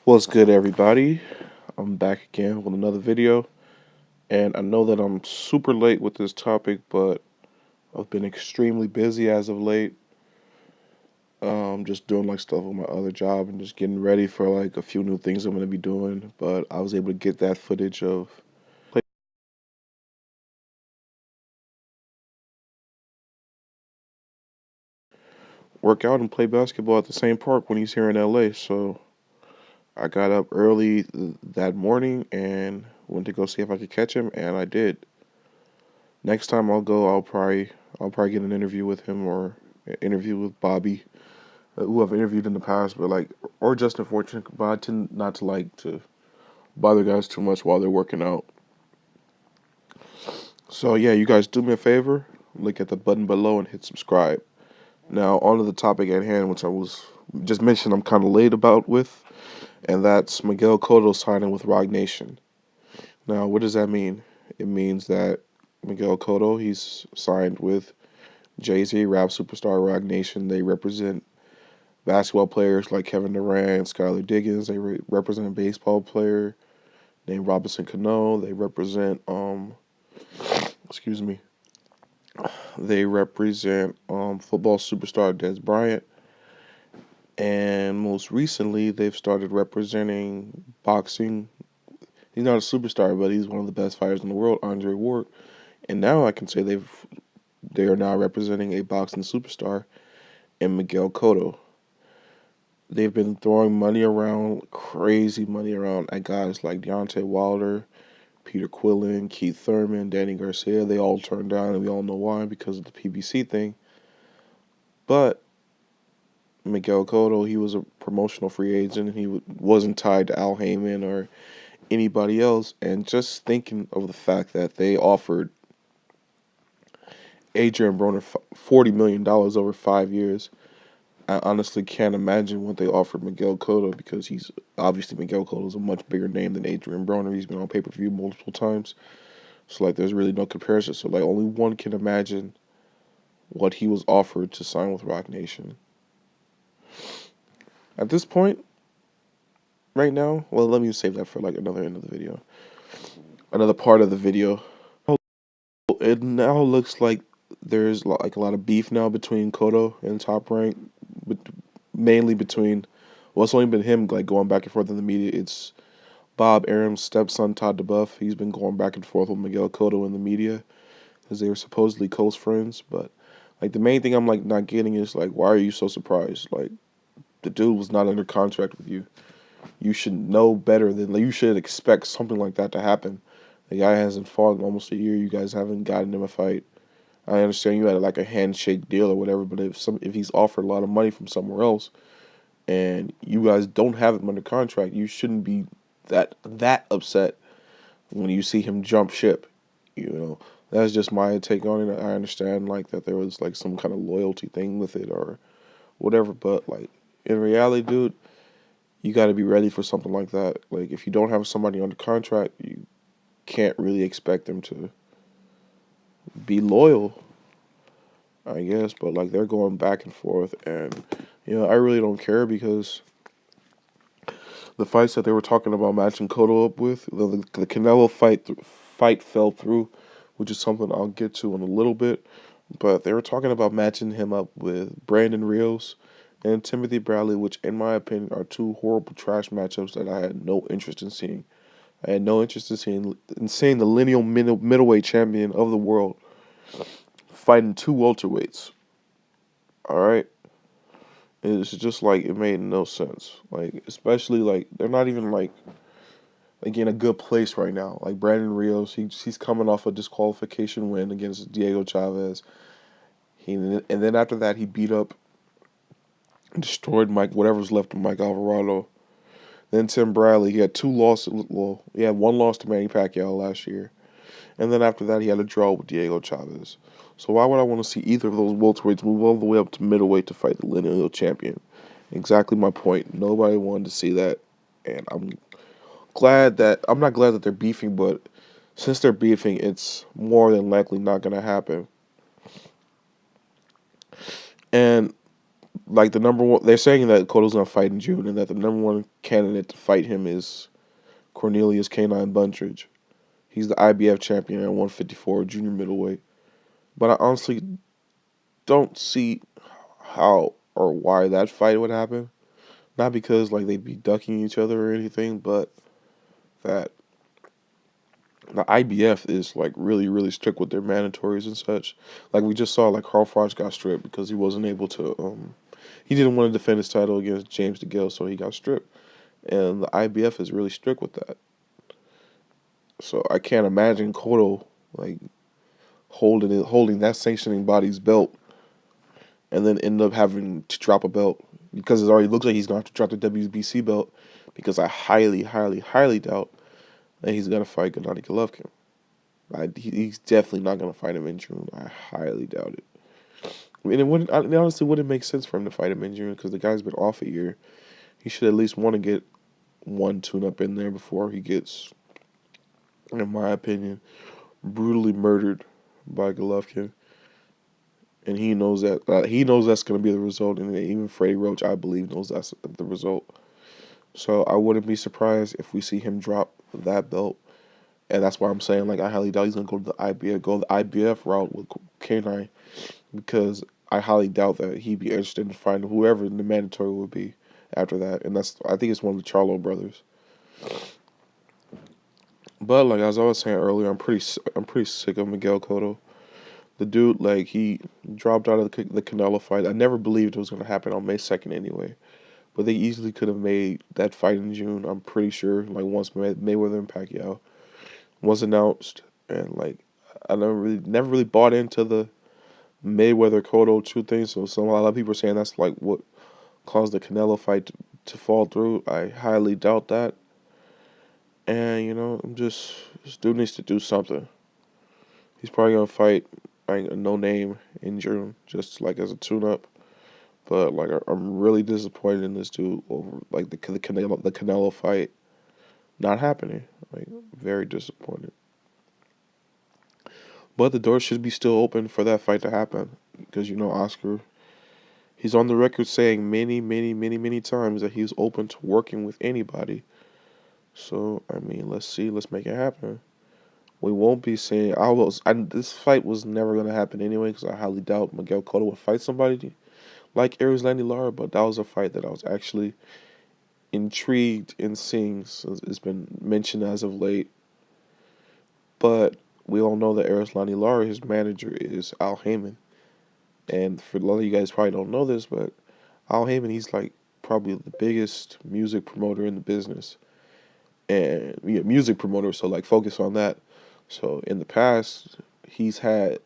What's good, everybody? I'm back again with another video, and I know that I'm super late with this topic, but I've been extremely busy as of late. Just doing like stuff with my other job and just getting ready for like a few new things I'm gonna be doing. But I was able to get that footage of work out and play basketball at the same park when he's here in LA. So I got up early that morning and went to go see if I could catch him, and I did. Next time I'll go, I'll probably get an interview with him or an interview with Bobby, who I've interviewed in the past, but like or Justin Fortune. But I tend not to like to bother guys too much while they're working out. So yeah, you guys do me a favor, look at the button below and hit subscribe. Now on to the topic at hand, which I was just mentioned I'm kind of late about with, and that's Miguel Cotto signing with Roc Nation. Now, what does that mean? It means that Miguel Cotto, he's signed with Jay-Z, rap superstar Roc Nation. They represent basketball players like Kevin Durant, Skylar Diggins. They represent a baseball player named Robinson Cano. They represent excuse me. They represent football superstar Dez Bryant. And most recently, they've started representing boxing. He's not a superstar, but he's one of the best fighters in the world, Andre Ward. And now I can say they are now representing a boxing superstar in Miguel Cotto. They've been throwing money around, crazy money around at guys like Deontay Wilder, Peter Quillen, Keith Thurman, Danny Garcia. They all turned down, and we all know why, because of the PBC thing. But Miguel Cotto, he was a promotional free agent, and he wasn't tied to Al Heyman or anybody else. And just thinking of the fact that they offered Adrian Broner $40 million over 5 years, I honestly can't imagine what they offered Miguel Cotto, because he's obviously Miguel Cotto is a much bigger name than Adrian Broner. He's been on pay-per-view multiple times. So like there's really no comparison. So like only one can imagine what he was offered to sign with Roc Nation. At this point, right now, well, let me save that for like another end of the video. Another part of the video. It now looks like there's like a lot of beef now between Cotto and Top Rank, but mainly between, well, it's only been him like going back and forth in the media. It's Bob Arum's stepson, Todd DeBuff. He's been going back and forth with Miguel Cotto in the media because they were supposedly close friends. But like the main thing I'm like not getting is like, why are you so surprised? Like the dude was not under contract with you. You should know better than, like, you should expect something like that to happen. The guy hasn't fought in almost a year. You guys haven't gotten him a fight. I understand you had like a handshake deal or whatever, but if he's offered a lot of money from somewhere else and you guys don't have him under contract, you shouldn't be that upset when you see him jump ship. You know, that's just my take on it. I understand like that there was like some kind of loyalty thing with it or whatever, but like in reality, dude, you got to be ready for something like that. Like if you don't have somebody under contract, you can't really expect them to be loyal, I guess. But like they're going back and forth, and I really don't care, because the fights that they were talking about matching Cotto up with, the Canelo fight fell through, which is something I'll get to in a little bit. But they were talking about matching him up with Brandon Rios and Timothy Bradley, which in my opinion are two horrible trash matchups that I had no interest in seeing. I had no interest in seeing the lineal middleweight champion of the world fighting two welterweights. All right, it's just like it made no sense. Like especially like they're not even like in a good place right now. Like Brandon Rios, he's coming off a disqualification win against Diego Chavez. And then after that he beat up, destroyed whatever's left of Mike Alvarado. Then Tim Bradley, he had two losses. Well, he had one loss to Manny Pacquiao last year. And then after that, he had a draw with Diego Chavez. So why would I want to see either of those welterweights move all the way up to middleweight to fight the lineal champion? Exactly my point. Nobody wanted to see that. And I'm not glad that they're beefing, but since they're beefing, it's more than likely not going to happen. And like the number one. They're saying that Cotto's gonna fight in June, and that the number one candidate to fight him is Cornelius Canine Buntridge. He's the IBF champion at 154 junior middleweight. But I honestly don't see how or why that fight would happen. Not because like they'd be ducking each other or anything, but that the IBF is like really, really strict with their mandatories and such. Like we just saw, like Carl Froch got stripped because he wasn't able to. He didn't want to defend his title against James DeGale, so he got stripped. And the IBF is really strict with that. So I can't imagine Cotto like holding that sanctioning body's belt and then end up having to drop a belt because it already looks like he's going to have to drop the WBC belt because I highly, highly, highly doubt that he's going to fight Gennady Golovkin. He's definitely not going to fight him in June. I highly doubt it. I mean, it honestly wouldn't make sense for him to fight him in June because the guy's been off a year. He should at least want to get one tune-up in there before he gets, in my opinion, brutally murdered by Golovkin. And he knows that. He knows that's going to be the result. And even Freddie Roach, I believe, knows that's the result. So I wouldn't be surprised if we see him drop that belt. And that's why I'm saying, like, I highly doubt he's going to go the IBF route with K9. Because I highly doubt that he'd be interested in finding whoever the mandatory would be after that. And I think it's one of the Charlo brothers. But like as I was saying earlier, I'm pretty sick of Miguel Cotto. The dude, like, he dropped out of the Canelo fight. I never believed it was going to happen on May 2nd anyway. But they easily could have made that fight in June, I'm pretty sure, like, once Mayweather and Pacquiao was announced. And, like, I never really bought into the Mayweather-Cotto 2 thing. So a lot of people are saying that's, like, what caused the Canelo fight to fall through. I highly doubt that. And, you know, this dude needs to do something. He's probably going to fight like a no-name in June, just like as a tune-up. But like I'm really disappointed in this dude over like the Canelo fight not happening. Like very disappointed. But the door should be still open for that fight to happen because you know Oscar, he's on the record saying many, many, many, many times that he's open to working with anybody. So I mean, let's see, let's make it happen. We won't be seeing. This fight was never going to happen anyway because I highly doubt Miguel Cotto would fight somebody like Erislandy Lara, but that was a fight that I was actually intrigued in seeing. So it's been mentioned as of late. But we all know that Erislandy Lara, his manager is Al Heyman. And for a lot of you guys probably don't know this, but Al Heyman, he's like probably the biggest music promoter in the business. And music promoter, so like focus on that. So in the past, he's had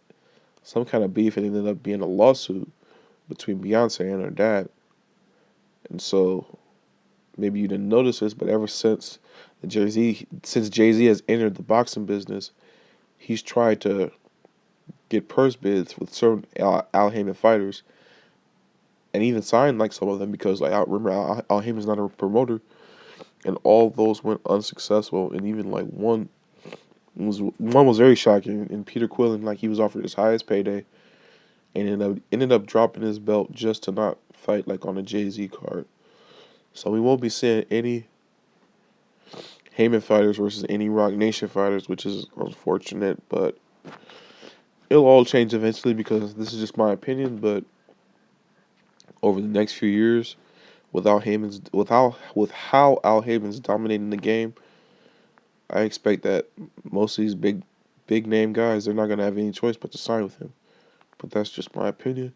some kind of beef and it ended up being a lawsuit between Beyonce and her dad. And so maybe you didn't notice this, but ever since Jay-Z has entered the boxing business, he's tried to get purse bids with certain Al Heyman fighters and even signed like some of them because like I remember Al Heyman's not a promoter and all those went unsuccessful and even like one was very shocking, and Peter Quillen, like he was offered his highest payday, and ended up dropping his belt just to not fight like on a Jay-Z card. So we won't be seeing any Heyman fighters versus any Rock Nation fighters, which is unfortunate, but it'll all change eventually because this is just my opinion. But over the next few years, with how Al Heyman's dominating the game, I expect that most of these big name guys, they're not gonna have any choice but to sign with him. But that's just my opinion.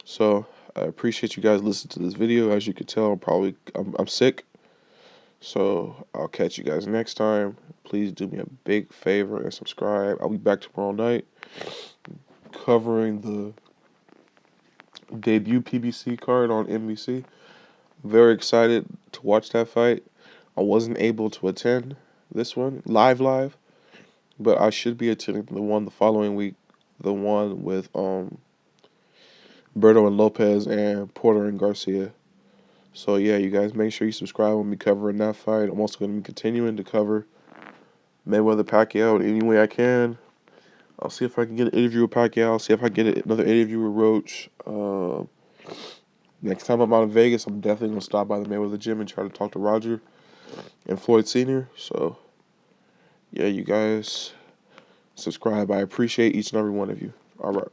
So I appreciate you guys listening to this video. As you can tell, I'm sick. So I'll catch you guys next time. Please do me a big favor and subscribe. I'll be back tomorrow night covering the debut PBC card on NBC. Very excited to watch that fight. I wasn't able to attend this one live, but I should be attending the one the following week, the one with Berto and Lopez and Porter and Garcia. So yeah, you guys make sure you subscribe when we covering that fight. I'm also going to be continuing to cover Mayweather Pacquiao in any way I can. I'll see if I can get an interview with Pacquiao. I'll see if I can get another interview with Roach. Next time I'm out in Vegas, I'm definitely going to stop by the Mayweather gym and try to talk to Roger and Floyd Sr. So, yeah, you guys subscribe. I appreciate each and every one of you. All right.